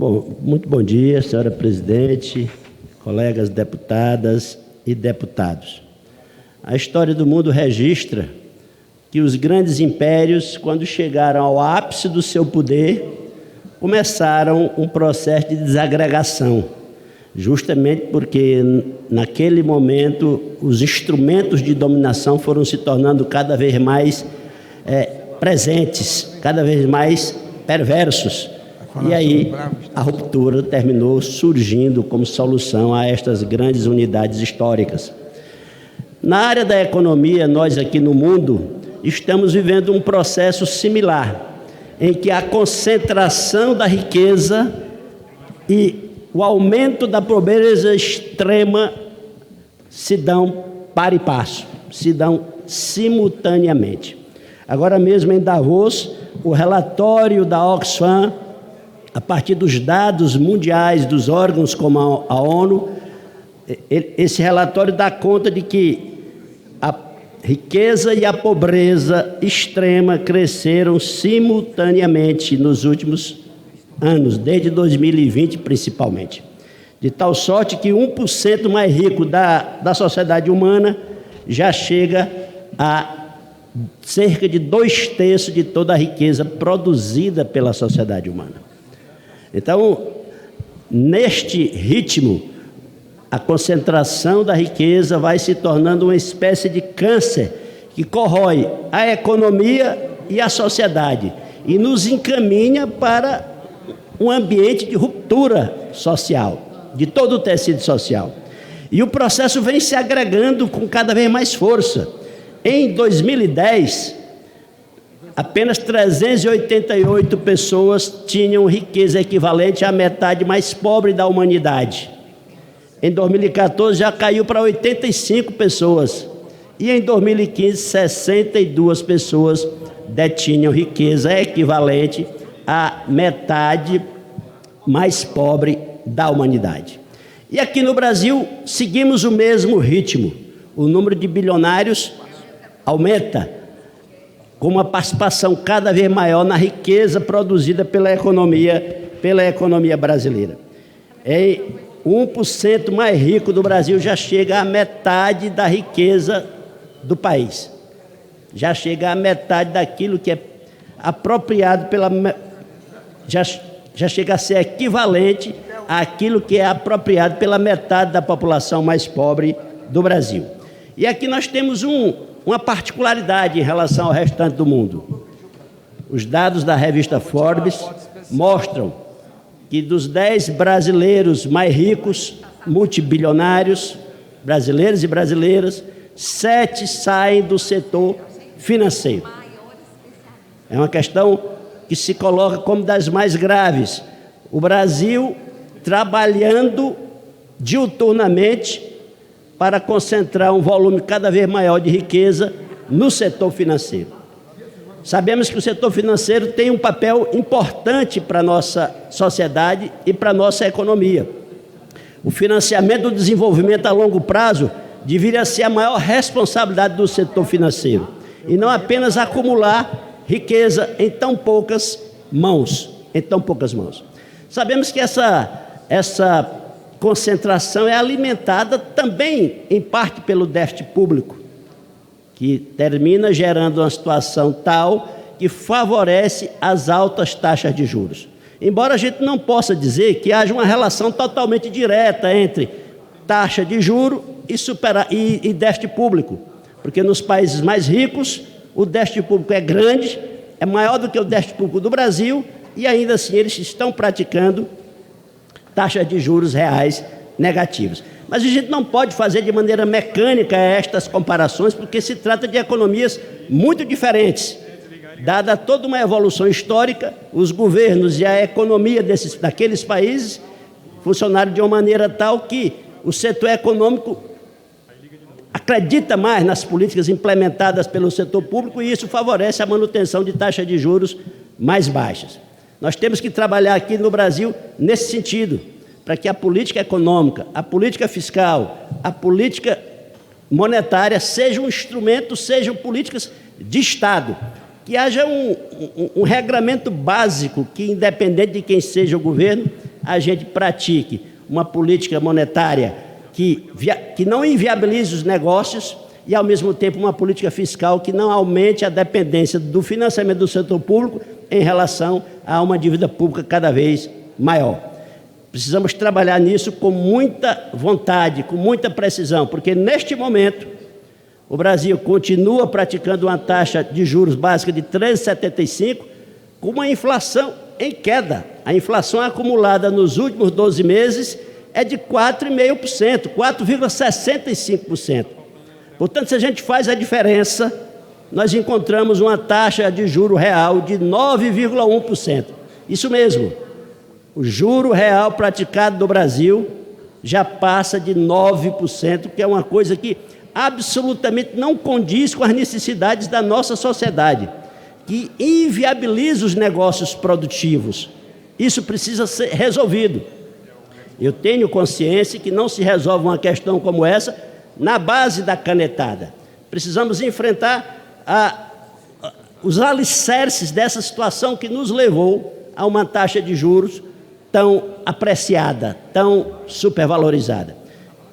Bom, muito bom dia, senhora presidente, colegas deputadas e deputados. A história do mundo registra que os grandes impérios, quando chegaram ao ápice do seu poder, começaram um processo de desagregação, justamente porque, naquele momento, os instrumentos de dominação foram se tornando cada vez mais presentes, cada vez mais perversos. E aí a ruptura terminou surgindo como solução a estas grandes unidades históricas. Na área da economia, nós aqui no mundo estamos vivendo um processo similar, em que a concentração da riqueza e o aumento da pobreza extrema se dão par e passo, se dão simultaneamente. Agora mesmo em Davos, o relatório da Oxfam, a partir dos dados mundiais dos órgãos como a ONU, esse relatório dá conta de que a riqueza e a pobreza extrema cresceram simultaneamente nos últimos anos, desde 2020 principalmente. De tal sorte que 1% mais rico da sociedade humana já chega a cerca de 2/3 de toda a riqueza produzida pela sociedade humana. Então, neste ritmo, a concentração da riqueza vai se tornando uma espécie de câncer que corrói a economia e a sociedade e nos encaminha para um ambiente de ruptura social, de todo o tecido social. E o processo vem se agregando com cada vez mais força. Em 2010, apenas 388 pessoas tinham riqueza equivalente à metade mais pobre da humanidade. Em 2014 já caiu para 85 pessoas. E em 2015, 62 pessoas detinham riqueza equivalente à metade mais pobre da humanidade. E aqui no Brasil, seguimos o mesmo ritmo. O número de bilionários aumenta, com uma participação cada vez maior na riqueza produzida pela economia brasileira. 1% mais rico do Brasil já chega à metade da riqueza do país. Já chega à metade daquilo que é apropriado já chega a ser equivalente àquilo que é apropriado pela metade da população mais pobre do Brasil. E aqui nós temos uma particularidade em relação ao restante do mundo. Os dados da revista Forbes mostram que dos 10 brasileiros mais ricos, multibilionários, brasileiros e brasileiras, 7 saem do setor financeiro. É uma questão que se coloca como das mais graves. O Brasil trabalhando diuturnamente para concentrar um volume cada vez maior de riqueza no setor financeiro. Sabemos que o setor financeiro tem um papel importante para a nossa sociedade e para a nossa economia. O financiamento do desenvolvimento a longo prazo deveria ser a maior responsabilidade do setor financeiro, e não apenas acumular riqueza em tão poucas mãos. Sabemos que essa concentração é alimentada também, em parte, pelo déficit público, que termina gerando uma situação tal que favorece as altas taxas de juros. Embora a gente não possa dizer que haja uma relação totalmente direta entre taxa de juros e déficit público, porque nos países mais ricos o déficit público é grande, é maior do que o déficit público do Brasil, e ainda assim eles estão praticando taxas de juros reais negativas. Mas a gente não pode fazer de maneira mecânica estas comparações, porque se trata de economias muito diferentes. Dada toda uma evolução histórica, os governos e a economia daqueles países funcionaram de uma maneira tal que o setor econômico acredita mais nas políticas implementadas pelo setor público, e isso favorece a manutenção de taxas de juros mais baixas. Nós temos que trabalhar aqui no Brasil nesse sentido, para que a política econômica, a política fiscal, a política monetária sejam um instrumento, sejam políticas de Estado, que haja um regramento básico que, independente de quem seja o governo, a gente pratique uma política monetária que não inviabilize os negócios e, ao mesmo tempo, uma política fiscal que não aumente a dependência do financiamento do setor público em relação a uma dívida pública cada vez maior. Precisamos trabalhar nisso com muita vontade, com muita precisão, porque, neste momento, o Brasil continua praticando uma taxa de juros básica de 13,75%, com uma inflação em queda. A inflação acumulada nos últimos 12 meses é de 4,5%, 4,65%. Portanto, se a gente faz a diferença, nós encontramos uma taxa de juro real de 9,1%. Isso mesmo, o juro real praticado no Brasil já passa de 9%, que é uma coisa que absolutamente não condiz com as necessidades da nossa sociedade, que inviabiliza os negócios produtivos. Isso precisa ser resolvido. Eu tenho consciência que não se resolve uma questão como essa na base da canetada. Precisamos enfrentar os alicerces dessa situação que nos levou a uma taxa de juros tão apreciada, tão supervalorizada.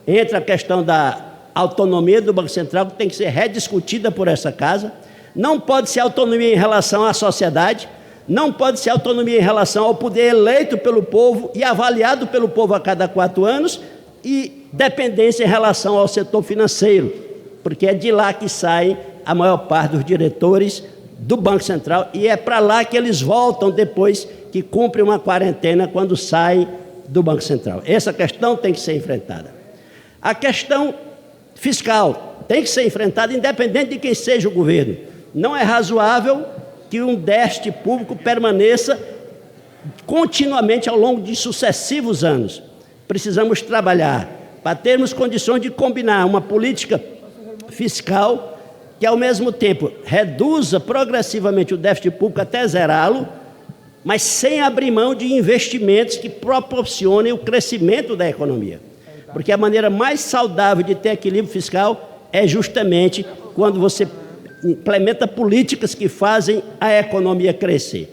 Entra a questão da autonomia do Banco Central, que tem que ser rediscutida por essa casa. Não pode ser autonomia em relação à sociedade, não pode ser autonomia em relação ao poder eleito pelo povo e avaliado pelo povo a cada 4 anos, e dependência em relação ao setor financeiro, porque é de lá que saem a maior parte dos diretores do Banco Central, e é para lá que eles voltam depois que cumprem uma quarentena quando saem do Banco Central. Essa questão tem que ser enfrentada. A questão fiscal tem que ser enfrentada independente de quem seja o governo. Não é razoável que um déficit público permaneça continuamente ao longo de sucessivos anos. Precisamos trabalhar para termos condições de combinar uma política fiscal que, ao mesmo tempo, reduza progressivamente o déficit público até zerá-lo, mas sem abrir mão de investimentos que proporcionem o crescimento da economia. Porque a maneira mais saudável de ter equilíbrio fiscal é justamente quando você implementa políticas que fazem a economia crescer.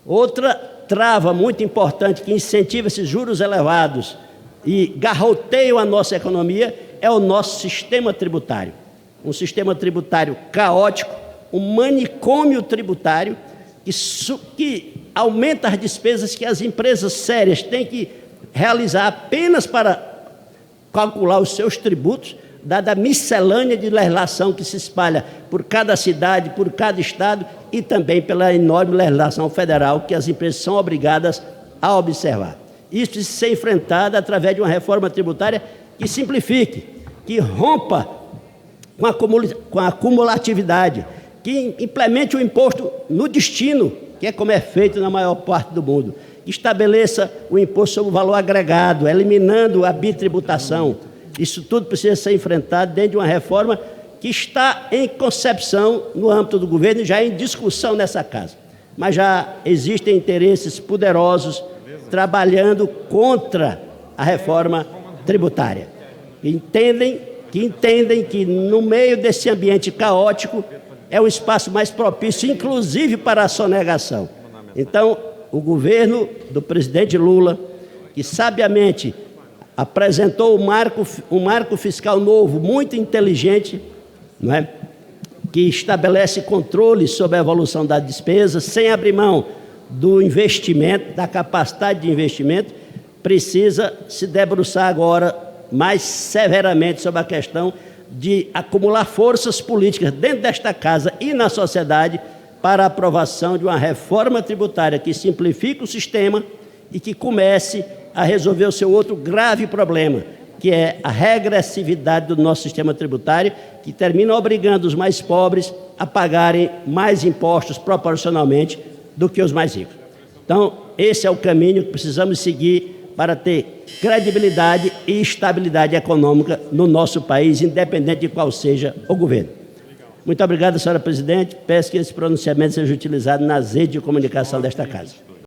Outra trava muito importante que incentiva esses juros elevados e garroteiam a nossa economia é o nosso sistema tributário. Um sistema tributário caótico, um manicômio tributário que aumenta as despesas que as empresas sérias têm que realizar apenas para calcular os seus tributos, dada a miscelânea de legislação que se espalha por cada cidade, por cada estado e também pela enorme legislação federal que as empresas são obrigadas a observar. Isso precisa ser enfrentado através de uma reforma tributária que simplifique, que rompa com a acumulatividade, que implemente o imposto no destino, que é como é feito na maior parte do mundo, que estabeleça o imposto sobre o valor agregado, eliminando a bitributação. Isso tudo precisa ser enfrentado dentro de uma reforma que está em concepção no âmbito do governo e já em discussão nessa casa. Mas já existem interesses poderosos trabalhando contra a reforma tributária. Que entendem que no meio desse ambiente caótico é o espaço mais propício, inclusive para a sonegação. Então, o governo do presidente Lula, que sabiamente apresentou um marco fiscal novo, muito inteligente, não é? Que estabelece controle sobre a evolução da despesa, sem abrir mão do investimento, da capacidade de investimento, precisa se debruçar agora mais severamente sobre a questão de acumular forças políticas dentro desta casa e na sociedade para a aprovação de uma reforma tributária que simplifique o sistema e que comece a resolver o seu outro grave problema, que é a regressividade do nosso sistema tributário, que termina obrigando os mais pobres a pagarem mais impostos proporcionalmente do que os mais ricos. Então, esse é o caminho que precisamos seguir para ter credibilidade e estabilidade econômica no nosso país, independente de qual seja o governo. Muito obrigado, senhora presidente. Peço que esse pronunciamento seja utilizado nas redes de comunicação desta casa.